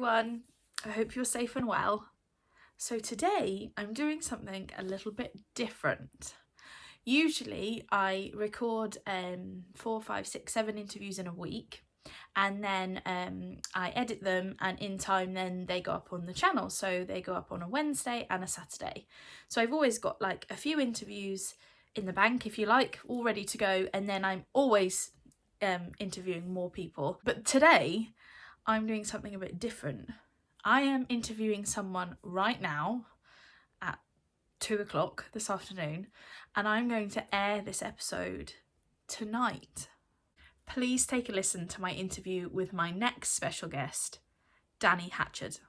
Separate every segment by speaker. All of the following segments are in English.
Speaker 1: everyone. I hope you're safe and well. So today I'm doing something a little bit different. Usually I record 4, 5, 6, 7 interviews in a week, and then I edit them, and in time then they go up on the channel. So they go up on a Wednesday and a Saturday. So I've always got like a few interviews in the bank, if you like, all ready to go, and then I'm always interviewing more people. But today I'm doing something a bit different. I am interviewing someone right now at 2 o'clock this afternoon, and I'm going to air this episode tonight. Please take a listen to my interview with my next special guest, Danny Hatchard.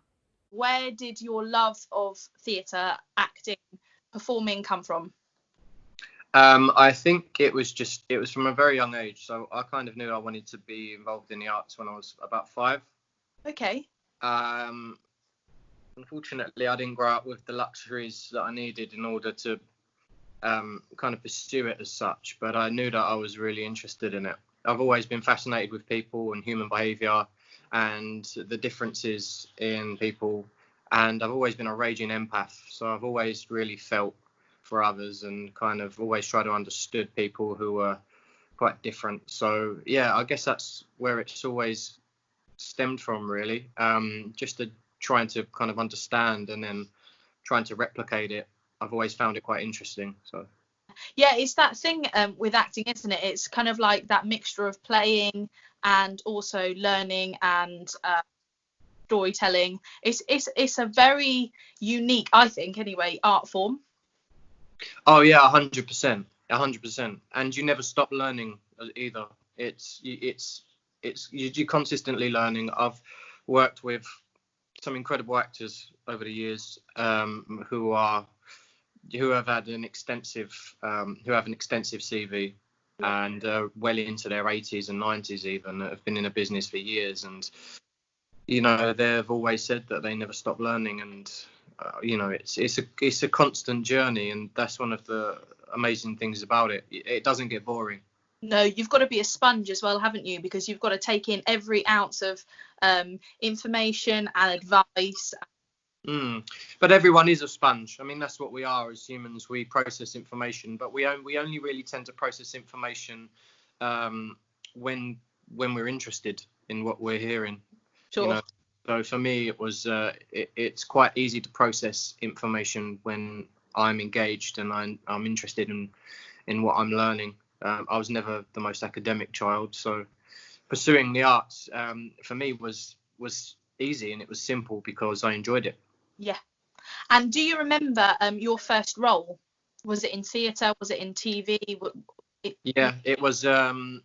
Speaker 2: Where did your love of theatre, acting, performing come from?
Speaker 3: I think it was from a very young age. So I kind of knew I wanted to be involved in the arts when I was about 5.
Speaker 2: Okay.
Speaker 3: Unfortunately, I didn't grow up with the luxuries that I needed in order to kind of pursue it as such. But I knew that I was really interested in it. I've always been fascinated with people and human behaviour and the differences in people. And I've always been a raging empath. So I've always really felt for others and kind of always try to understood people who were quite different. So yeah, I guess that's where it's always stemmed from, really. Just trying to kind of understand and then trying to replicate it. I've always found it quite interesting. So
Speaker 2: yeah, it's that thing with acting, isn't it? It's kind of like that mixture of playing and also learning and storytelling. It's a very unique, I think anyway, art form.
Speaker 3: Oh yeah, 100%, 100%, and you never stop learning either. You're consistently learning. I've worked with some incredible actors over the years who have an extensive CV and well into their 80s and 90s even, have been in a business for years, and they've always said that they never stop learning, and it's a constant journey, and that's one of the amazing things about it. It doesn't get boring.
Speaker 2: No, you've got to be a sponge as well, haven't you? Because you've got to take in every ounce of information and advice.
Speaker 3: But everyone is a sponge. I mean, that's what we are as humans. We process information, but we only really tend to process information when we're interested in what we're hearing.
Speaker 2: Sure.
Speaker 3: So for me, it was it's quite easy to process information when I'm engaged and I'm interested in what I'm learning. I was never the most academic child, so pursuing the arts for me was easy, and it was simple because I enjoyed it.
Speaker 2: Yeah. And do you remember your first role? Was it in theatre? Was it in TV?
Speaker 3: Yeah, it was in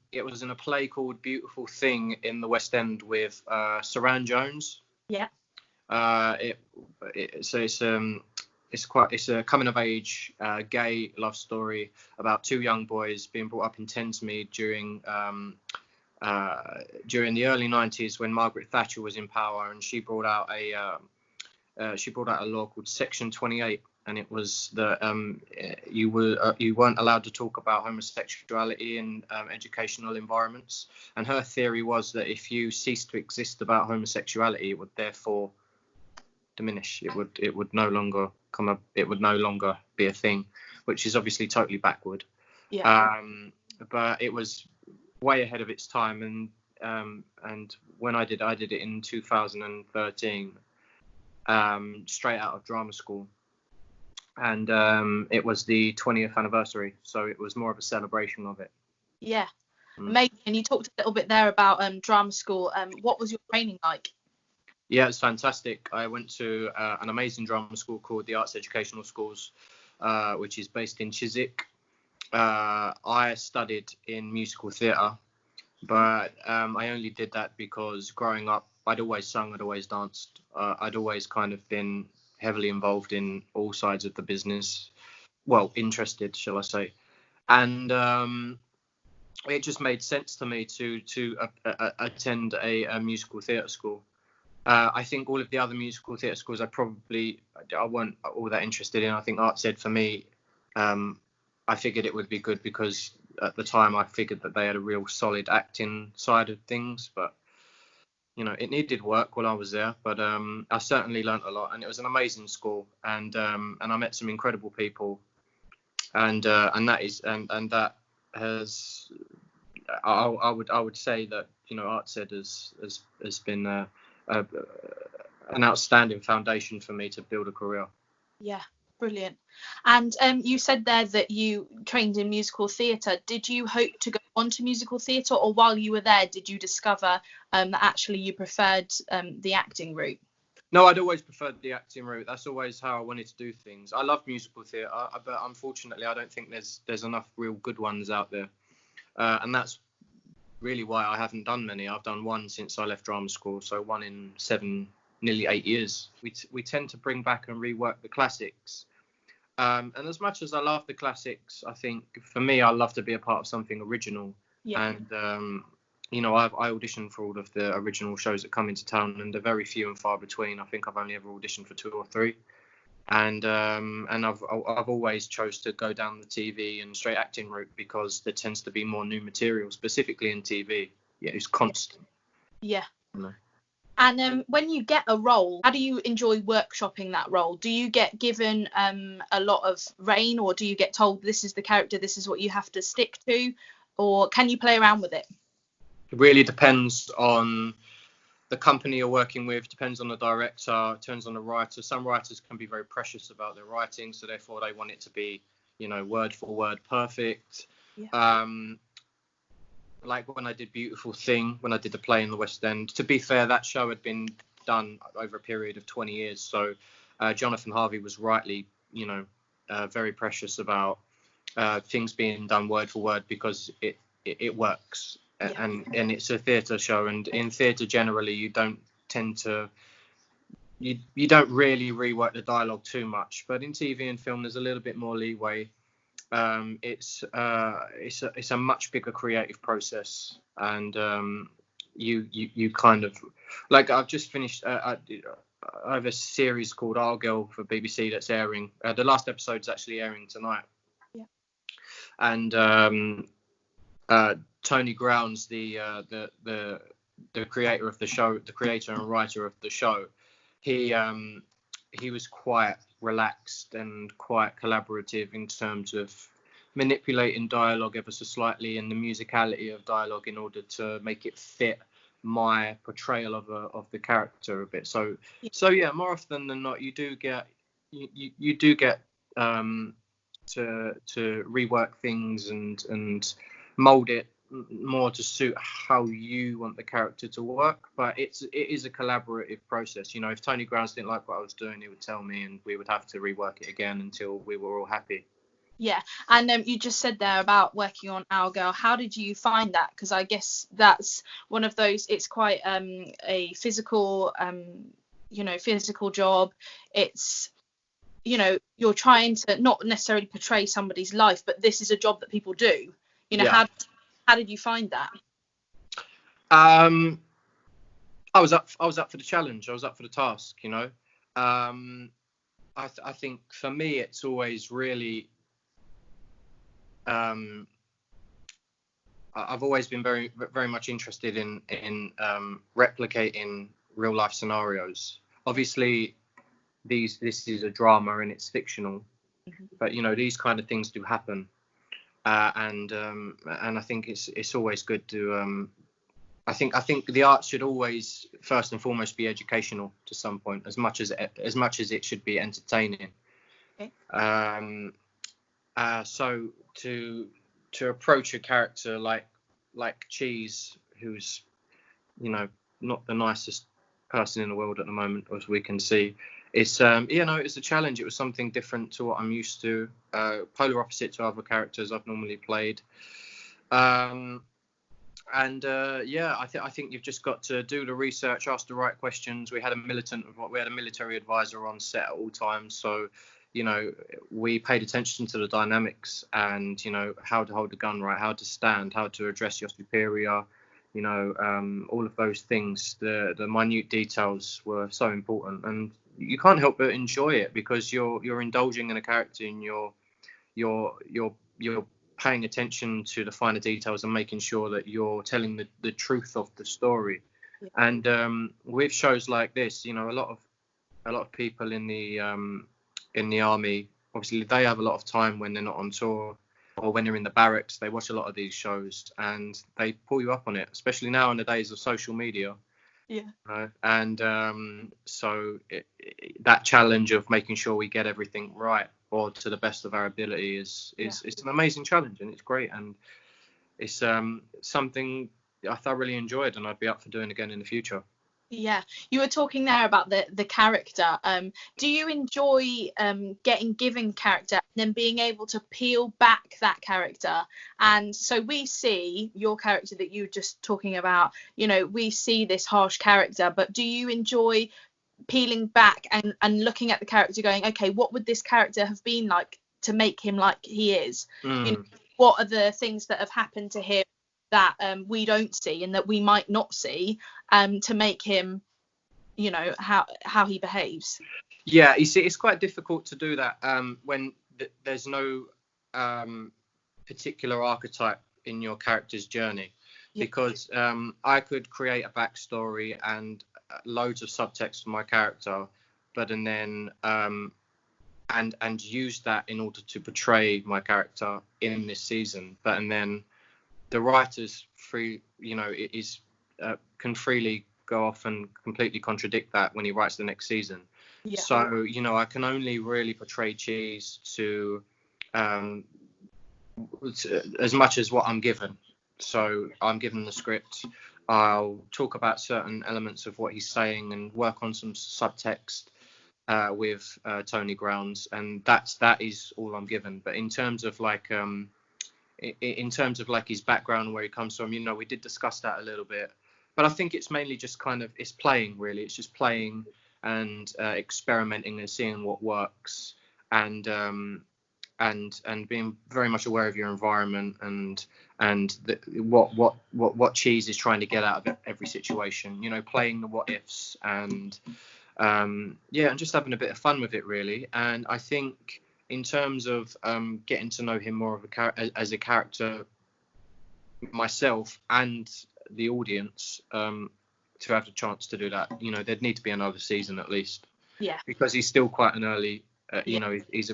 Speaker 3: a play called Beautiful Thing in the West End with Saran Jones.
Speaker 2: Yeah.
Speaker 3: It's a coming of age gay love story about 2 young boys being brought up in Thamesmead during the early 90s when Margaret Thatcher was in power, and she brought out a law called Section 28, and it was that you weren't allowed to talk about homosexuality in educational environments. And her theory was that if you ceased to exist about homosexuality, it would therefore diminish. It would no longer be a thing, which is obviously totally backward.
Speaker 2: Yeah.
Speaker 3: But it was way ahead of its time, and when I did it in 2013. Straight out of drama school, and it was the 20th anniversary, so it was more of a celebration of it.
Speaker 2: Yeah. Amazing. And you talked a little bit there about drama school. What was your training like?
Speaker 3: Yeah, it's fantastic. I went to an amazing drama school called the Arts Educational Schools, which is based in Chiswick. I studied in musical theatre, but I only did that because growing up I'd always sung, I'd always danced, I'd always kind of been heavily involved in all sides of the business, well, interested, shall I say, and it just made sense to me to attend a musical theatre school. I think all of the other musical theatre schools I weren't all that interested in. I think Arts Ed for me, I figured it would be good because at the time I figured that they had a real solid acting side of things, but it needed work while I was there, but I certainly learnt a lot, and it was an amazing school, and I met some incredible people, and that has, I would say that ArtsEd has been an outstanding foundation for me to build a career.
Speaker 2: Yeah, brilliant. And you said there that you trained in musical theatre. Did you hope to go on to musical theatre, or while you were there, did you discover that actually you preferred the acting route?
Speaker 3: No, I'd always preferred the acting route. That's always how I wanted to do things. I love musical theatre, but unfortunately, I don't think there's enough real good ones out there, and that's really why I haven't done many. I've done one since I left drama school, so one in 7, nearly 8 years. We tend to bring back and rework the classics, and as much as I love the classics, I think for me, I love to be a part of something original.
Speaker 2: Yeah.
Speaker 3: And I auditioned for all of the original shows that come into town, and they're very few and far between. I think I've only ever auditioned for 2 or 3, and I've always chose to go down the TV and straight acting route because there tends to be more new material, specifically in TV. Yeah, it's constant.
Speaker 2: Yeah.
Speaker 3: You know.
Speaker 2: And when you get a role, how do you enjoy workshopping that role? Do you get given a lot of rein, or do you get told this is the character, this is what you have to stick to, or can you play around with it?
Speaker 3: It really depends on the company you're working with, depends on the director, depends on the writer. Some writers can be very precious about their writing, so therefore they want it to be, word for word perfect.
Speaker 2: Yeah.
Speaker 3: Like when I did Beautiful Thing, when I did the play in the West End. To be fair, that show had been done over a period of 20 years, so Jonathan Harvey was rightly, very precious about things being done word for word because it works.
Speaker 2: Yeah.
Speaker 3: And it's a theatre show, and in theatre generally you don't tend to you don't really rework the dialogue too much, but in TV and film there's a little bit more leeway. It's a much bigger creative process, and you kind of, like, I've just finished I have a series called Our Girl for BBC that's airing. The last episode's actually airing tonight.
Speaker 2: Yeah.
Speaker 3: And Tony Grounds, the creator of the show, the creator and writer of the show, he was quite relaxed and quite collaborative in terms of manipulating dialogue ever so slightly and the musicality of dialogue in order to make it fit my portrayal of the character a bit. So yeah, more often than not, you do get to rework things and mold it more to suit how you want the character to work, but it is a collaborative process. If Tony Grounds didn't like what I was doing, he would tell me, and we would have to rework it again until we were all happy.
Speaker 2: Yeah. And you just said there about working on Our Girl. How did you find that? Because I guess that's one of those, it's quite a physical physical job. It's, you're trying to not necessarily portray somebody's life, but this is a job that people do.
Speaker 3: Yeah.
Speaker 2: How did you find that?
Speaker 3: I was up for the challenge. I was up for the task. I think for me it's always really I've always been very, very much interested in replicating real life scenarios. Obviously, this is a drama and it's fictional, but these kind of things do happen, and I think it's always good to. I think the art should always first and foremost be educational to some point, as much as it should be entertaining.
Speaker 2: Okay.
Speaker 3: So to approach a character like Cheese, who's not the nicest person in the world at the moment, as we can see, it's it's a challenge. It was something different to what I'm used to, polar opposite to other characters I've normally played. I think you've just got to do the research, ask the right questions. We had a military advisor on set at all times, so we paid attention to the dynamics and how to hold the gun right, how to stand, how to address your superior, all of those things. The minute details were so important, and you can't help but enjoy it because you're indulging in a character and you're paying attention to the finer details and making sure that you're telling the truth of the story. And with shows like this, you know, a lot of people in the army, obviously they have a lot of time when they're not on tour or when they're in the barracks. They watch a lot of these shows and they pull you up on it, especially now in the days of social media.
Speaker 2: Yeah.
Speaker 3: And so that challenge of making sure we get everything right or to the best of our ability is it's an amazing challenge, and it's great, and it's something I thoroughly enjoyed, and I'd be up for doing again in the future.
Speaker 2: Yeah, you were talking there about the character. Do you enjoy getting given character and then being able to peel back that character? And so we see your character that you were just talking about, you know, we see this harsh character, but do you enjoy peeling back and looking at the character going, okay, what would this character have been like to make him like he is? You know, what are the things that have happened to him that we don't see and that we might not see to make him, you know, how he behaves?
Speaker 3: Yeah, you see, it's quite difficult to do that when there's no particular archetype in your character's journey, because I could create a backstory and loads of subtext for my character, but and then and use that in order to portray my character in this season, but and then the writers can freely go off and completely contradict that when he writes the next season. So, you know, I can only really portray Cheese to as much as what I'm given. So I'm given the script, I'll talk about certain elements of what he's saying and work on some subtext with Tony Grounds, and that is all I'm given. But in terms of like his background, where he comes from, you know, we did discuss that a little bit, but I think it's mainly just kind of, it's playing, really. It's just playing and experimenting and seeing what works, and being very much aware of your environment and what Cheese is trying to get out of every situation, you know, playing the what ifs, and and just having a bit of fun with it, really. And I think in terms of getting to know him more of as a character myself and the audience, to have the chance to do that, you know, there'd need to be another season at least.
Speaker 2: Yeah.
Speaker 3: Because he's still quite an early, you know, he's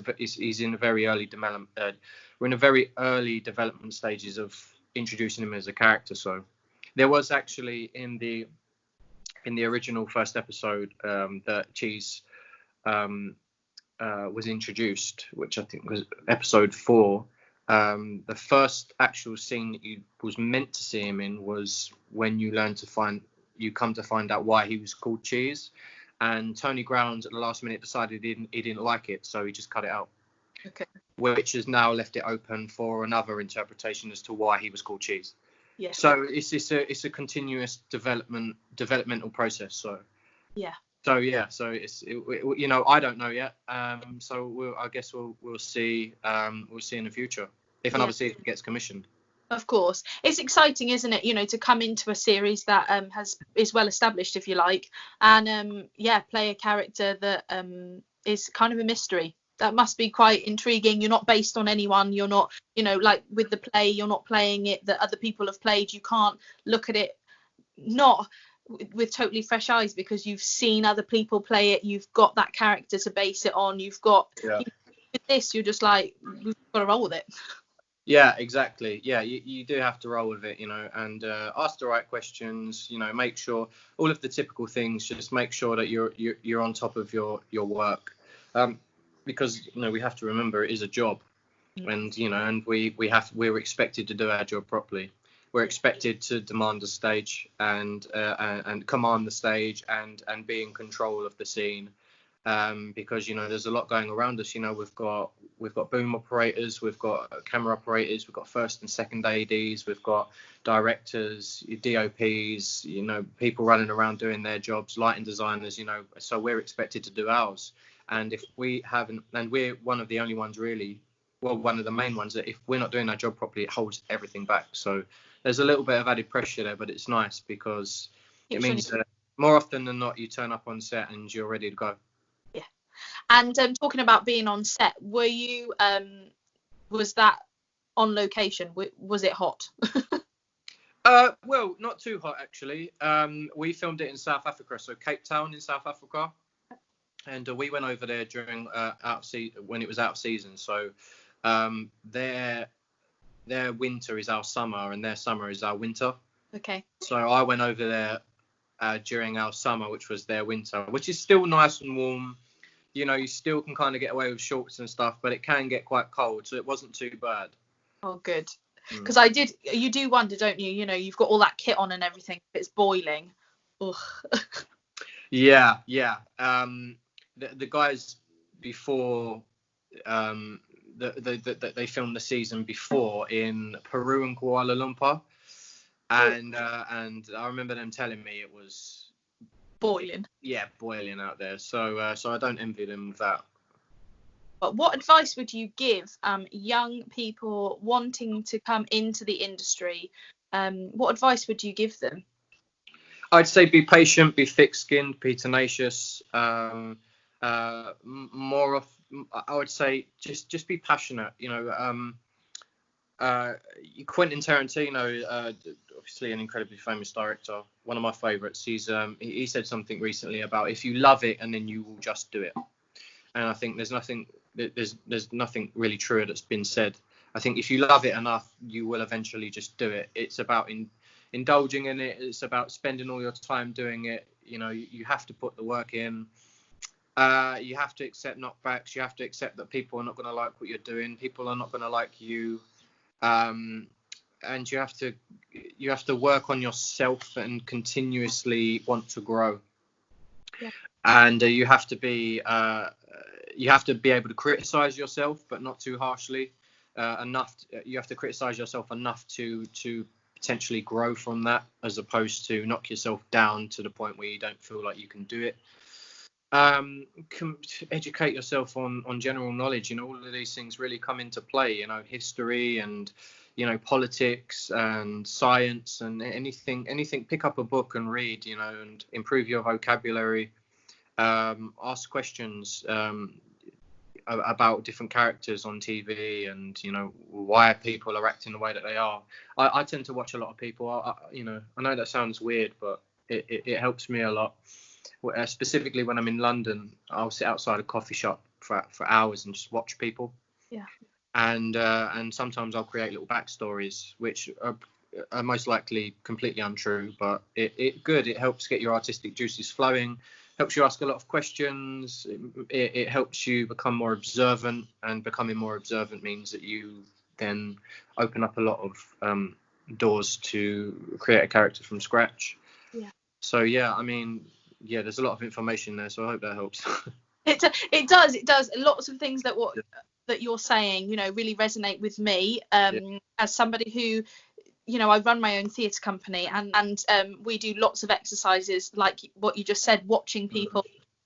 Speaker 3: in a very early development. We're in a very early development stages of introducing him as a character. So there was actually in the original first episode that Cheese was introduced, which I think was episode 4. The first actual scene that you was meant to see him in was when you come to find out why he was called Cheese, and Tony Grounds at the last minute decided he didn't like it, so he just cut it out.
Speaker 2: Okay.
Speaker 3: Which has now left it open for another interpretation as to why he was called Cheese.
Speaker 2: Yeah.
Speaker 3: So it's a continuous developmental process. So
Speaker 2: yeah.
Speaker 3: So you know, I don't know yet. So I guess we'll see. We'll see in the future if another season gets commissioned.
Speaker 2: Of course, it's exciting, isn't it? You know, to come into a series that is well established, if you like, and play a character that is kind of a mystery. That must be quite intriguing. You're not based on anyone. You're not, you know, like with the play, you're not playing it that other people have played. You can't look at it not with totally fresh eyes because you've seen other people play it. You've got that character to base it on. You've got with this, you're just like, we've got to roll with it.
Speaker 3: Yeah, exactly. Yeah, you do have to roll with it, you know, and ask the right questions, you know, make sure all of the typical things, just make sure that you're on top of your work, because, you know, we have to remember it is a job, and, you know, and we're expected to do our job properly. We're expected to demand the stage and command the stage and be in control of the scene. Because, you know, there's a lot going around us. You know, we've got boom operators, we've got camera operators, we've got first and second ADs, we've got directors, DOPs, you know, people running around doing their jobs, lighting designers, you know, so we're expected to do ours. And if we haven't, and we're one of the only ones really, well, one of the main ones that if we're not doing our job properly, it holds everything back. So there's a little bit of added pressure there, but it's nice because it means that more often than not, you turn up on set and you're ready to go.
Speaker 2: And talking about being on set, were you was that on location? Was it hot?
Speaker 3: Well, not too hot actually. We filmed it in South Africa, so Cape Town in South Africa, and we went over there during when it was out of season. So their winter is our summer, and their summer is our winter.
Speaker 2: Okay.
Speaker 3: So I went over there during our summer, which was their winter, which is still nice and warm. You know, you still can kind of get away with shorts and stuff, but it can get quite cold, so it wasn't too bad.
Speaker 2: Oh, good. Because you do wonder, don't you? You know, you've got all that kit on and everything. If it's boiling. Ugh.
Speaker 3: Yeah. The guys before they filmed the season before in Peru and Kuala Lumpur, and I remember them telling me it was
Speaker 2: boiling.
Speaker 3: Yeah, boiling out there. So I don't envy them with that.
Speaker 2: But what advice would you give young people wanting to come into the industry? What advice would you give them?
Speaker 3: I'd say be patient, be thick-skinned, be tenacious. More of, I would say, just be passionate. You know, Quentin Tarantino, obviously an incredibly famous director, one of my favourites. He said something recently about if you love it and then you will just do it. And I think there's nothing really truer that's been said. I think if you love it enough, you will eventually just do it. It's about indulging in it. It's about spending all your time doing it. You know, you have to put the work in. You have to accept knockbacks. You have to accept that people are not going to like what you're doing. People are not going to like you. And you have to work on yourself and continuously want to grow.
Speaker 2: Yeah. And
Speaker 3: you have to be able to criticize yourself, but not too harshly. You have to criticize yourself enough to potentially grow from that, as opposed to knock yourself down to the point where you don't feel like you can do it. Educate yourself on general knowledge. You know, all of these things really come into play. You know, history and, you know, politics and science and anything. Pick up a book and read. You know, and improve your vocabulary. Ask questions about different characters on TV, and, you know, why people are acting the way that they are. I tend to watch a lot of people. I know that sounds weird, but it helps me a lot. Specifically when I'm in London, I'll sit outside a coffee shop for hours and just watch people.
Speaker 2: Yeah.
Speaker 3: And sometimes I'll create little backstories, which are most likely completely untrue, but it helps get your artistic juices flowing. Helps you ask a lot of questions. It helps you become more observant, and becoming more observant means that you then open up a lot of doors to create a character from scratch.
Speaker 2: Yeah.
Speaker 3: So yeah, I mean, yeah, there's a lot of information there, so I hope that helps.
Speaker 2: It does. Lots of things that you're saying, you know, really resonate with me. As somebody who, you know, I run my own theatre company, and we do lots of exercises like what you just said, watching people.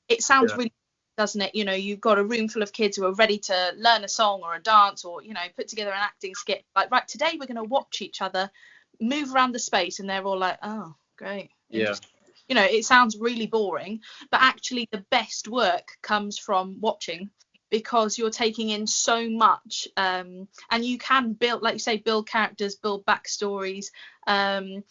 Speaker 2: It sounds really, doesn't it? You know, you've got a room full of kids who are ready to learn a song or a dance, or, you know, put together an acting skit. Like, right, today we're going to watch each other move around the space, and they're all like, oh, great.
Speaker 3: Yeah.
Speaker 2: You know, it sounds really boring, but actually the best work comes from watching, because you're taking in so much, and you can build, like you say, build characters, build backstories, and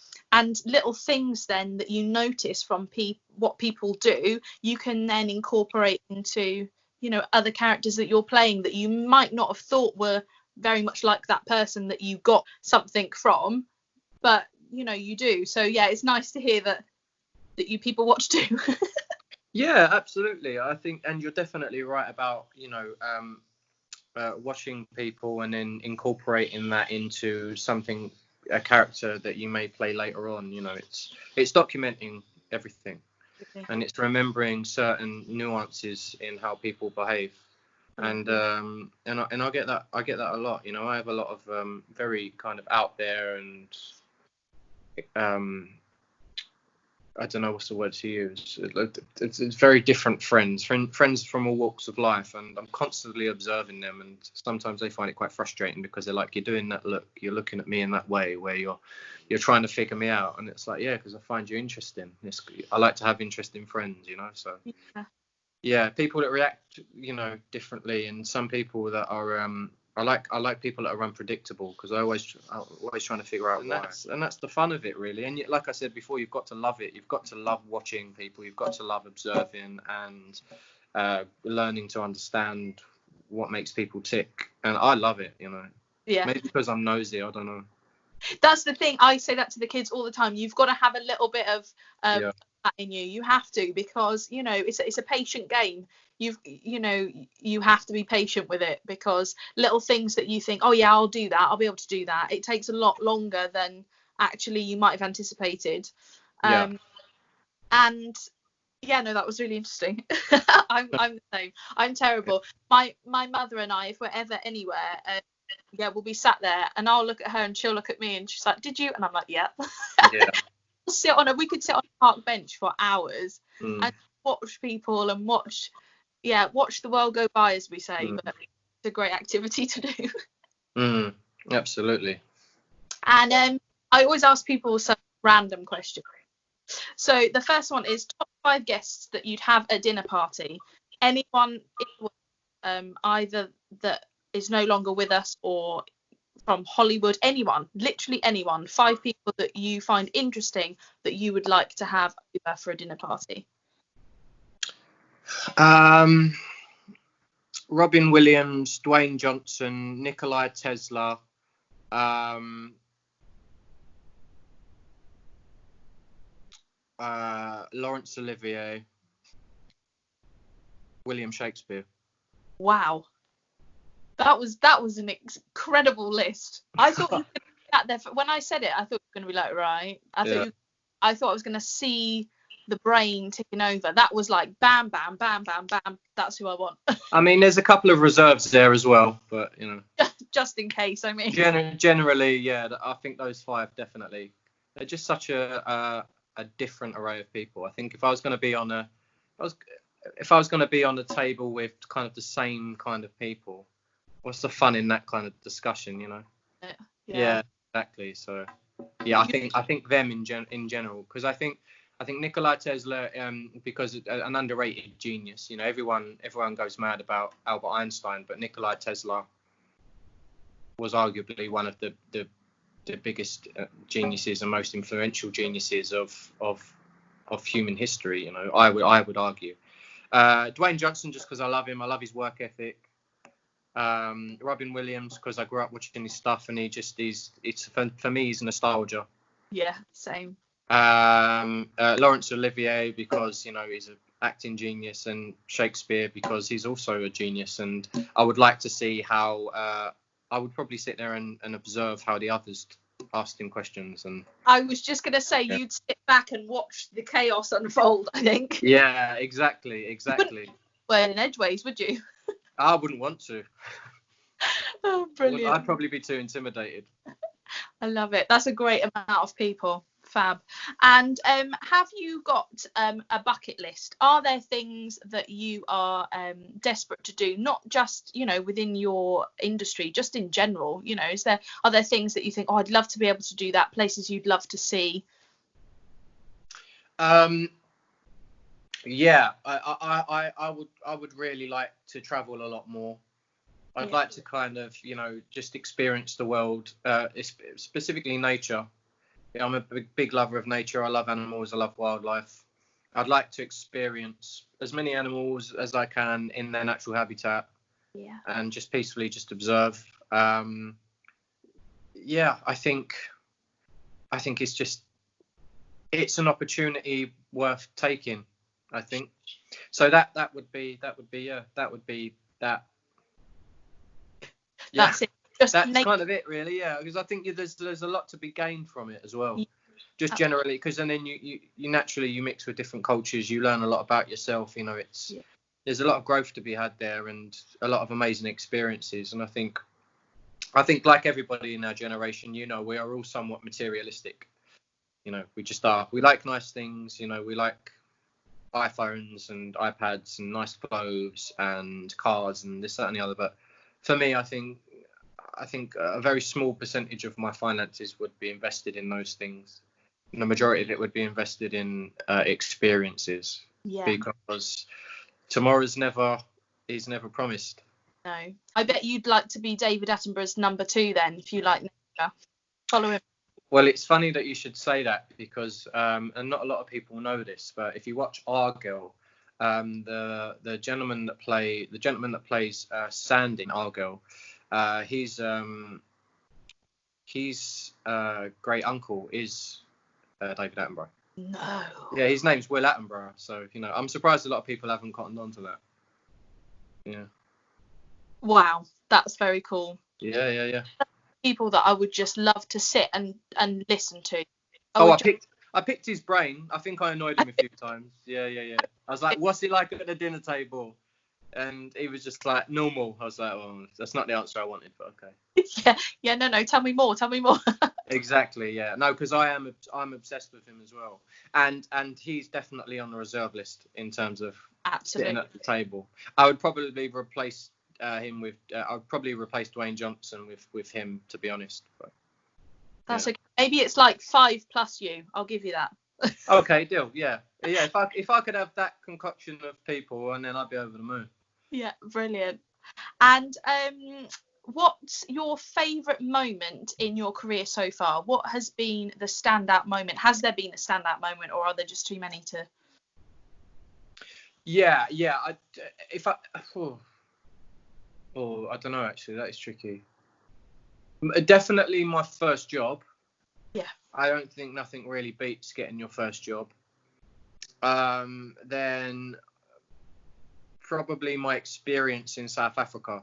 Speaker 2: little things then that you notice from what people do, you can then incorporate into, you know, other characters that you're playing that you might not have thought were very much like that person that you got something from, but, you know, you do. So yeah, it's nice to hear that you people watch too.
Speaker 3: Yeah, absolutely. I think, and you're definitely right about, you know, watching people and then incorporating that into a character that you may play later on. You know, it's documenting everything, and it's remembering certain nuances in how people behave. And I get that a lot. You know, I have a lot of very kind of out there and I don't know what's the word to use. It's very different friends from all walks of life, and I'm constantly observing them. And sometimes they find it quite frustrating, because they're like, you're doing that look, you're looking at me in that way, where you're trying to figure me out. And it's like, yeah, because I find you interesting. I like to have interesting friends, you know. So yeah, people that react, you know, differently, and some people that are I like people that are unpredictable, because I'm always trying to figure out why. And that's the fun of it, really. And like I said before, you've got to love it. You've got to love watching people. You've got to love observing and learning to understand what makes people tick. And I love it, you know.
Speaker 2: Yeah.
Speaker 3: Maybe because I'm nosy, I don't know.
Speaker 2: That's the thing. I say that to the kids all the time. You've got to have a little bit of that in you. You have to, because you know it's a patient game. You have to be patient with it, because little things that you think, oh yeah, I'll do that, I'll be able to do that, it takes a lot longer than actually you might have anticipated. And yeah, no, that was really interesting. I'm the same. I'm terrible. My mother and I, if we're ever anywhere, we'll be sat there and I'll look at her and she'll look at me and she's like, did you? And I'm like, yeah.
Speaker 3: Yeah.
Speaker 2: We could sit on a park bench for hours and watch people and watch the world go by, as we say. But it's a great activity to do.
Speaker 3: Absolutely.
Speaker 2: And I always ask people some random questions. So the first one is top 5 guests that you'd have at a dinner party. Anyone either that is no longer with us or from Hollywood, anyone, literally anyone, 5 people that you find interesting that you would like to have over for a dinner party.
Speaker 3: Robin Williams, Dwayne Johnson, Nikola Tesla, Laurence Olivier, William Shakespeare. Wow,
Speaker 2: that was an incredible list. I thought you were sat there when I said it. I thought you were going to be like, right. I thought I was going to see the brain ticking over. That was like bam, bam, bam, bam, bam. That's who I want.
Speaker 3: I mean, there's a couple of reserves there as well, but you know,
Speaker 2: just in case. I mean,
Speaker 3: generally, yeah. I think those 5 definitely. They're just such a different array of people. I think if I was going to be on a table with kind of the same kind of people, what's the fun in that kind of discussion, you know? Yeah, exactly. So yeah, I think them in general, because I think Nikola Tesla, because an underrated genius. You know, everyone goes mad about Albert Einstein, but Nikola Tesla was arguably one of the biggest geniuses and most influential geniuses of human history. You know, I would argue. Dwayne Johnson, just because I love him. I love his work ethic. Robin Williams, because I grew up watching his stuff, and for me, he's nostalgia.
Speaker 2: Yeah, same.
Speaker 3: Laurence Olivier, because you know he's an acting genius, and Shakespeare because he's also a genius, and I would like to see how I would probably sit there and observe how the others asked him questions. And
Speaker 2: I was just going to say, you'd sit back and watch the chaos unfold, I think.
Speaker 3: Yeah, exactly.
Speaker 2: You wouldn't wear in edgeways, would you?
Speaker 3: I wouldn't want to.
Speaker 2: Oh, brilliant.
Speaker 3: I'd probably be too intimidated.
Speaker 2: I love it. That's a great amount of people. Fab. And have you got a bucket list? Are there things that you are desperate to do, not just, you know, within your industry, just in general? You know, are there things that you think, oh, I'd love to be able to do that, places you'd love to see?
Speaker 3: Yeah, I would really like to travel a lot more. I'd like to kind of, you know, just experience the world, specifically nature. Yeah, I'm a big lover of nature. I love animals. I love wildlife. I'd like to experience as many animals as I can in their natural habitat.
Speaker 2: Yeah.
Speaker 3: And just peacefully just observe. Yeah, I think it's an opportunity worth taking, I think. So that would be that. Yeah.
Speaker 2: That's it.
Speaker 3: That's kind of it, really. Yeah, because I think there's a lot to be gained from it as well. Just generally, because then you naturally mix with different cultures, you learn a lot about yourself. You know, there's a lot of growth to be had there, and a lot of amazing experiences. And I think like everybody in our generation, you know, we are all somewhat materialistic. You know, we just are. We like nice things. You know, we like iPhones and iPads and nice clothes and cars and this, that, and the other. But for me, I think a very small percentage of my finances would be invested in those things. And the majority of it would be invested in experiences.
Speaker 2: Yeah.
Speaker 3: Because tomorrow is never promised.
Speaker 2: No. I bet you'd like to be David Attenborough's number 2 then, if you like nature. Follow him.
Speaker 3: Well, it's funny that you should say that because, and not a lot of people know this, but if you watch Our Girl, the gentleman that plays Sandy in Our Girl, his great uncle is David Attenborough.
Speaker 2: No.
Speaker 3: Yeah, his name's Will Attenborough. So I'm surprised a lot of people haven't cottoned on to that. Yeah.
Speaker 2: Wow, that's very cool.
Speaker 3: Yeah.
Speaker 2: People that I would just love to sit and listen to.
Speaker 3: I picked his brain. I think I annoyed him a few times. Yeah. I was like, what's it like at the dinner table? And he was just like, normal. I was like, well, that's not the answer I wanted, but okay.
Speaker 2: Yeah, no, tell me more.
Speaker 3: Exactly, yeah. No, because I'm obsessed with him as well. And he's definitely on the reserve list in terms of sitting at the table. I would probably replace him with I would probably replace Dwayne Johnson with him, to be honest. But,
Speaker 2: that's okay. Maybe it's like 5 plus you. I'll give you that.
Speaker 3: Okay, deal. Yeah. If I could have that concoction of people, and then I'd be over the moon.
Speaker 2: Yeah, brilliant. And what's your favourite moment in your career so far? What has been the standout moment? Has there been a standout moment, or are there just too many to?
Speaker 3: Yeah. I don't know, actually. That is tricky. Definitely my first job.
Speaker 2: Yeah.
Speaker 3: I don't think nothing really beats getting your first job. Then probably my experience in South Africa.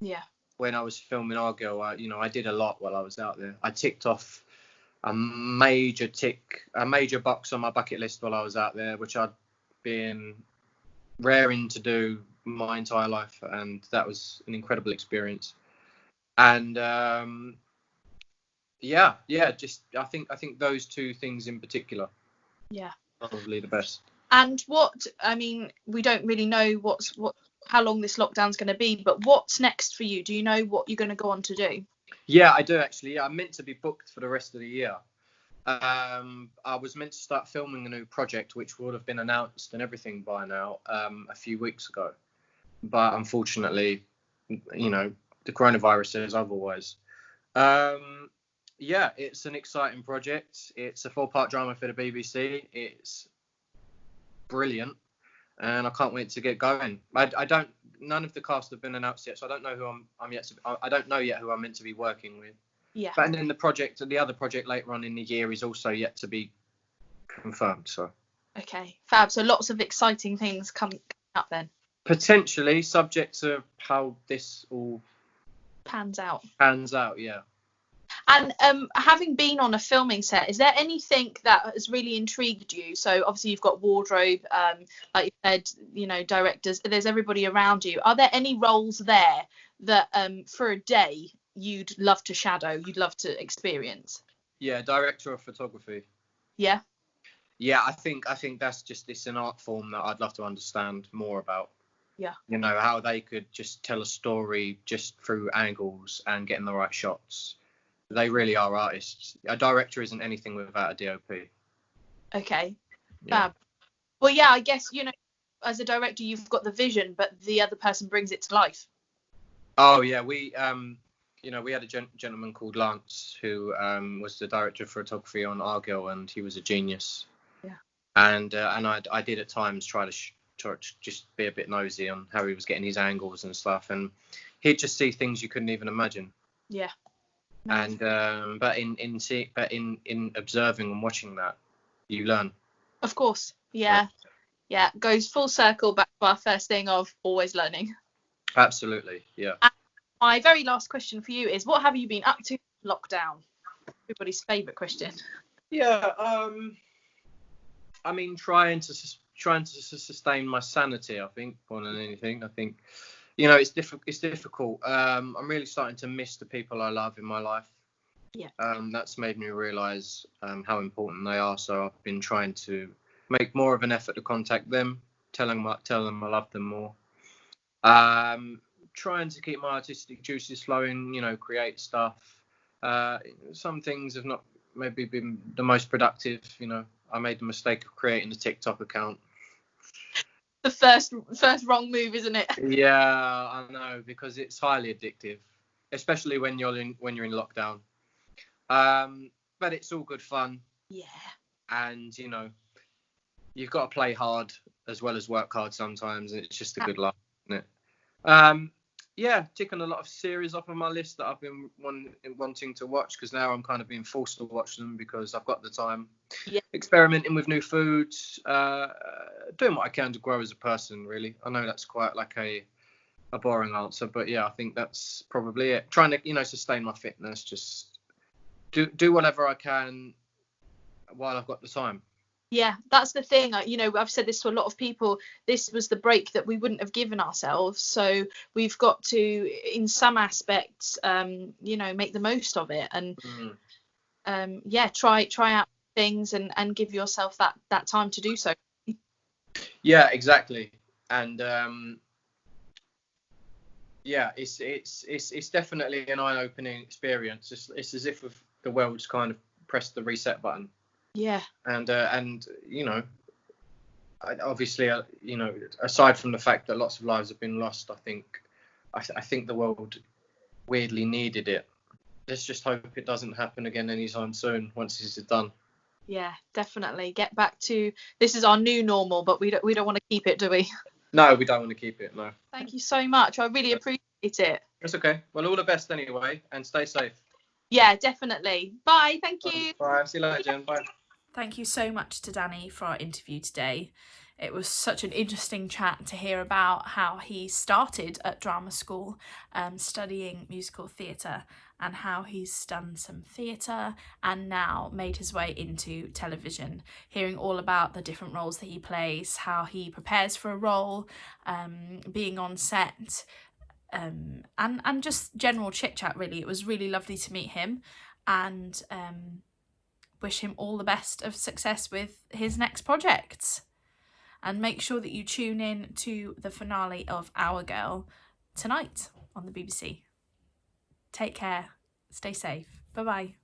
Speaker 2: Yeah.
Speaker 3: When I was filming Our Girl, I did a lot while I was out there. I ticked off a major box on my bucket list while I was out there, which I'd been raring to do my entire life, and that was an incredible experience. And just I think those two things in particular.
Speaker 2: Yeah.
Speaker 3: Probably the best.
Speaker 2: And we don't really know how long this lockdown's going to be, but what's next for you? Do you know what you're going to go on to do?
Speaker 3: Yeah, I do actually. Yeah, I'm meant to be booked for the rest of the year. I was meant to start filming a new project, which would have been announced and everything by now, a few weeks ago. But unfortunately, the coronavirus says otherwise. It's an exciting project. It's a 4-part drama for the BBC. It's brilliant, and I can't wait to get going. None of the cast have been announced yet, so I don't know I don't know yet who I'm meant to be working with.
Speaker 2: Yeah.
Speaker 3: But then the other project later on in the year is also yet to be confirmed. So.
Speaker 2: Okay, fab. So lots of exciting things coming up then.
Speaker 3: Potentially, subject to how this all
Speaker 2: pans out.
Speaker 3: Yeah.
Speaker 2: And having been on a filming set, is there anything that has really intrigued you? So obviously you've got wardrobe, like you said, directors. There's everybody around you. Are there any roles there that for a day you'd love to shadow, you'd love to experience?
Speaker 3: Yeah, director of photography.
Speaker 2: Yeah.
Speaker 3: Yeah, I think it's an art form that I'd love to understand more about.
Speaker 2: Yeah.
Speaker 3: How they could just tell a story just through angles and getting the right shots. They really are artists. A director isn't anything without a DOP.
Speaker 2: Okay.
Speaker 3: Yeah.
Speaker 2: Fab. Well, yeah, I guess, as a director, you've got the vision, but the other person brings it to life.
Speaker 3: Oh, yeah. We had a gentleman called Lance who was the director of photography on Our Girl, and he was a genius.
Speaker 2: Yeah.
Speaker 3: And I did at times try to just be a bit nosy on how he was getting his angles and stuff, and he'd just see things you couldn't even imagine.
Speaker 2: Yeah.
Speaker 3: Nice. And but in observing and watching that, you learn.
Speaker 2: Of course. Yeah. Goes full circle back to our first thing of always learning.
Speaker 3: Absolutely. Yeah.
Speaker 2: And my very last question for you is, what have you been up to in lockdown? Everybody's favourite question.
Speaker 3: Yeah. Trying to sustain my sanity, I think, more than anything. I think, it's difficult. I'm really starting to miss the people I love in my life.
Speaker 2: Yeah.
Speaker 3: That's made me realise how important they are. So I've been trying to make more of an effort to contact them, tell them I love them more. Trying to keep my artistic juices flowing, create stuff. Some things have not maybe been the most productive. I made the mistake of creating a TikTok account.
Speaker 2: the first wrong move, isn't it?
Speaker 3: Yeah, I know, because it's highly addictive, especially when you're in lockdown. But it's all good fun.
Speaker 2: Yeah.
Speaker 3: And you've got to play hard as well as work hard sometimes, and it's just a good laugh, isn't it? Yeah, ticking a lot of series off of my list that I've been wanting to watch, because now I'm kind of being forced to watch them because I've got the time.
Speaker 2: Yeah.
Speaker 3: Experimenting with new foods, doing what I can to grow as a person, really. I know that's quite like a boring answer, but yeah, I think that's probably it. Trying to, sustain my fitness, just do whatever I can while I've got the time.
Speaker 2: Yeah, that's the thing. I've said this to a lot of people. This was the break that we wouldn't have given ourselves. So we've got to, in some aspects, make the most of it, and try out things and give yourself that time to do so.
Speaker 3: Yeah, exactly. And it's definitely an eye-opening experience. It's as if the world's kind of pressed the reset button.
Speaker 2: Yeah.
Speaker 3: And obviously, aside from the fact that lots of lives have been lost, I think the world weirdly needed it. Let's just hope it doesn't happen again anytime soon once this is done.
Speaker 2: Yeah, definitely. Get back to, this is our new normal, but we don't want to keep it, do we?
Speaker 3: No, we don't want to keep it, no.
Speaker 2: Thank you so much. I really appreciate it.
Speaker 3: It's okay. Well, all the best anyway, and stay safe.
Speaker 2: Yeah, definitely. Bye. Thank you.
Speaker 3: Bye. See you later, Jen. Bye.
Speaker 1: Thank you so much to Danny for our interview today. It was such an interesting chat to hear about how he started at drama school, studying musical theatre, and how he's done some theatre and now made his way into television. Hearing all about the different roles that he plays, how he prepares for a role, being on set, and just general chit chat, really. It was really lovely to meet him, and wish him all the best of success with his next projects. And make sure that you tune in to the finale of Our Girl tonight on the BBC. Take care. Stay safe. Bye-bye.